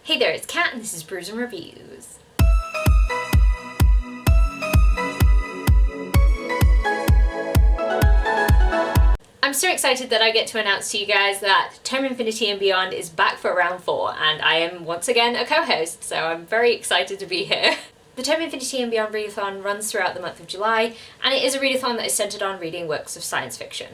Hey there, it's Kat and this is Brews and Reviews. I'm so excited that I get to announce to you guys that Tome Infinity and Beyond is back for round 4, and I am once again a co-host, so I'm very excited to be here. The Tome Infinity and Beyond Readathon runs throughout the month of July, and it is a readathon that is centred on reading works of science fiction.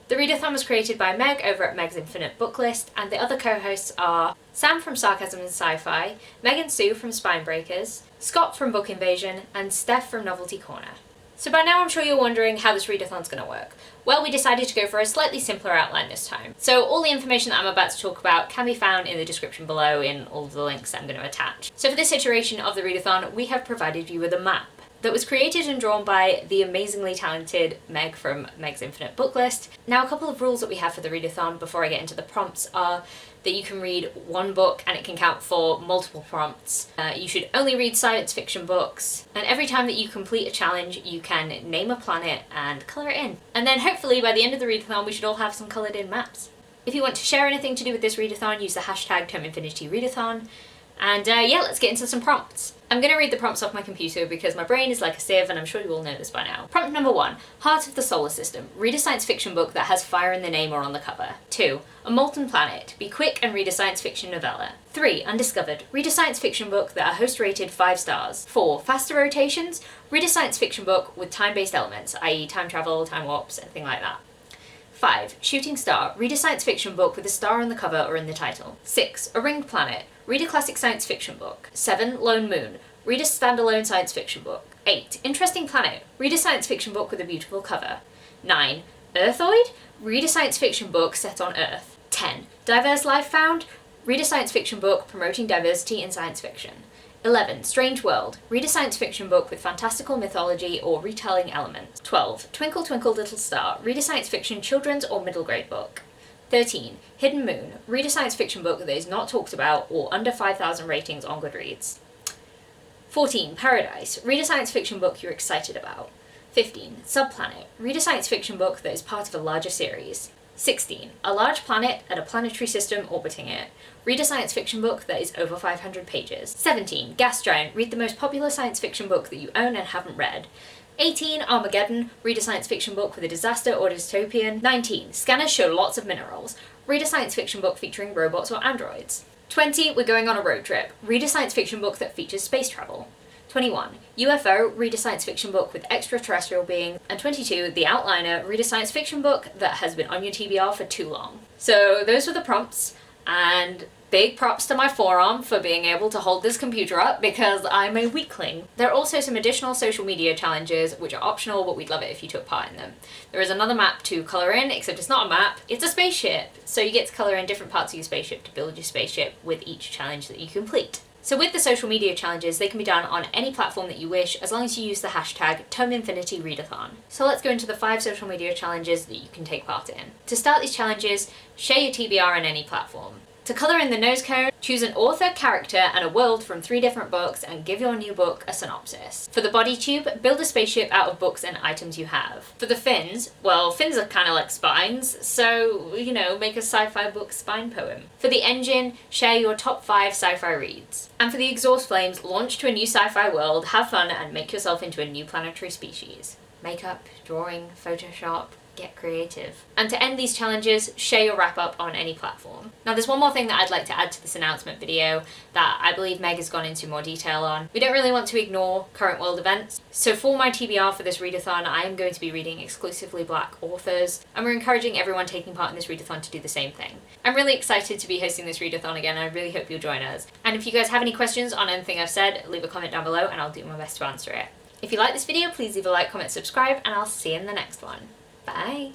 The readathon was created by Meg over at Meg's Infinite Book List, and the other co-hosts are Sam from Sarcasm and Sci-Fi, Meg and Sue from Spinebreakers, Scott from Book Invasion, and Steph from Novelty Corner. So by now I'm sure you're wondering how this readathon's going to work. Well, we decided to go for a slightly simpler outline this time. So all the information that I'm about to talk about can be found in the description below in all of the links that I'm going to attach. So for this iteration of the readathon, we have provided you with a map that was created and drawn by the amazingly talented Meg from Meg's Infinite Book List. Now, a couple of rules that we have for the readathon before I get into the prompts are that you can read one book and it can count for multiple prompts. You should only read science fiction books, and every time that you complete a challenge you can name a planet and colour it in. And then hopefully by the end of the readathon we should all have some coloured in maps. If you want to share anything to do with this readathon, use the hashtag TomeInfinityReadathon. And yeah, let's get into some prompts. I'm going to read the prompts off my computer because my brain is like a sieve and I'm sure you all know this by now. Prompt number 1. Heart of the Solar System. Read a science fiction book that has fire in the name or on the cover. 2. A Molten Planet. Be quick and read a science fiction novella. 3. Undiscovered. Read a science fiction book that a host rated 5 stars. 4. Faster rotations. Read a science fiction book with time-based elements, i.e. time travel, time warps, anything like that. 5. Shooting Star. Read a science fiction book with a star on the cover or in the title. 6. A Ringed Planet. Read a classic science fiction book. 7. Lone Moon. Read a standalone science fiction book. 8. Interesting Planet. Read a science fiction book with a beautiful cover. 9. Earthoid. Read a science fiction book set on Earth. 10. Diverse Life Found. Read a science fiction book promoting diversity in science fiction. 11. Strange World. Read a science fiction book with fantastical mythology or retelling elements. 12. Twinkle Twinkle Little Star. Read a science fiction children's or middle grade book. 13. Hidden Moon. Read a science fiction book that is not talked about or under 5,000 ratings on Goodreads. 14. Paradise. Read a science fiction book you're excited about. 15. Subplanet. Read a science fiction book that is part of a larger series. 16. A large planet and a planetary system orbiting it. Read a science fiction book that is over 500 pages. 17. Gas Giant. Read the most popular science fiction book that you own and haven't read. 18. Armageddon. Read a science fiction book with a disaster or dystopian. 19. Scanners show lots of minerals. Read a science fiction book featuring robots or androids. 20. We're going on a road trip. Read a science fiction book that features space travel. 21. UFO. Read a science fiction book with extraterrestrial beings. And 22. The Outliner. Read a science fiction book that has been on your TBR for too long. So those were the prompts, and big props to my forearm for being able to hold this computer up because I'm a weakling. There are also some additional social media challenges which are optional, but we'd love it if you took part in them. There is another map to colour in, except it's not a map, it's a spaceship. So you get to colour in different parts of your spaceship to build your spaceship with each challenge that you complete. So with the social media challenges, they can be done on any platform that you wish as long as you use the hashtag TomeInfinityReadathon. So let's go into the 5 social media challenges that you can take part in. To start these challenges, share your TBR on any platform. To colour in the nose cone, choose an author, character, and a world from 3 different books and give your new book a synopsis. For the body tube, build a spaceship out of books and items you have. For the fins, well, fins are kind of like spines, so, you know, make a sci-fi book spine poem. For the engine, share your top 5 sci-fi reads. And for the exhaust flames, launch to a new sci-fi world, have fun, and make yourself into a new planetary species. Makeup, drawing, Photoshop, get creative. And to end these challenges, share your wrap-up on any platform. Now there's one more thing that I'd like to add to this announcement video that I believe Meg has gone into more detail on. We don't really want to ignore current world events, so for my TBR for this readathon I am going to be reading exclusively Black authors, and we're encouraging everyone taking part in this readathon to do the same thing. I'm really excited to be hosting this readathon again, and I really hope you'll join us. And if you guys have any questions on anything I've said, leave a comment down below and I'll do my best to answer it. If you like this video, please leave a like, comment, subscribe, and I'll see you in the next one. Bye!